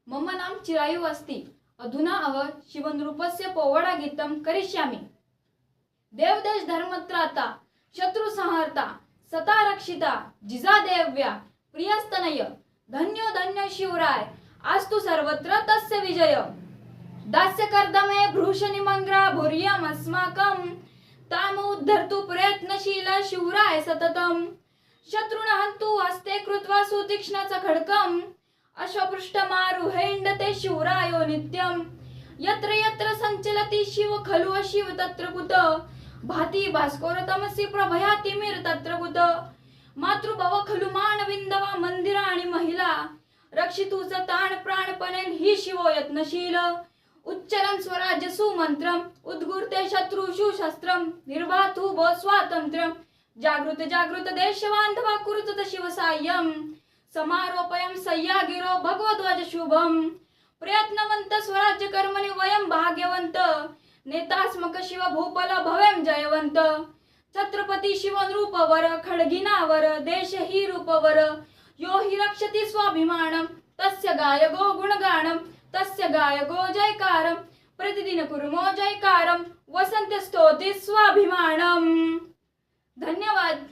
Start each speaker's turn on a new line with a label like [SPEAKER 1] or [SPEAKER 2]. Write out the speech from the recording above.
[SPEAKER 1] मम नाम चिरायु अस्ति। अधुना शिवनृपस्य पौवडा गीतं करिष्यामि। देवदेश धर्मत्राता शत्रुसंहर्ता सता रक्षिता जिजादेव्या प्रियस्तनय धन्यो धन्य शिवराय आस्तु सर्वत्र तस्य विजय। दास्यकर्दमे भ्रूशनिमङ्ग्रा भूर्यमस्माकं तामुद्धर्तु प्रयत्नशील शिवराय सततं। शत्रुन् हन्तु हस्ते कृत्वा सुतीक्ष्णचं खड्गम् अश्वपृष्ठमारुहेण्डते शिवरायो नित्यं। यत्र यत्र संचलति शिव खलु अशिव तत्र कुत भाति भास्कर तमसि प्रभयाति मिर तत्र कुत। मातृभव खलु मानविंदवा मंदिराणि महिला रक्षितुच ताण प्राणपणेन ही शिवो यत्नशील। उच्चरन् स्वराज्य सुमंत्रम उद्गुर्ते शत्रुषु शस्त्रम निर्भातु भो स्वातंत्र्यम। जागृत जागृत देशबांधवा कुरुत शिव साह्यम समारोपयं सय्यागिरो भगवध्वज शुभम। प्रयत्नवंत स्वराज्य कर्मणि वयं भाग्यवंत नेतास्मक शिव भूपल भवेम जयवंत। छत्रपती शिव नृपवर खड्गिनावर देश ही रूपवर यो हि रक्षति स्वाभिमानं तस्य गायगो गुणगानं तस्य गायगो जयकारं प्रतिदिन कुर्मो जयकारं वसन्त स्तोति स्वाभिमानम्। धन्यवाद।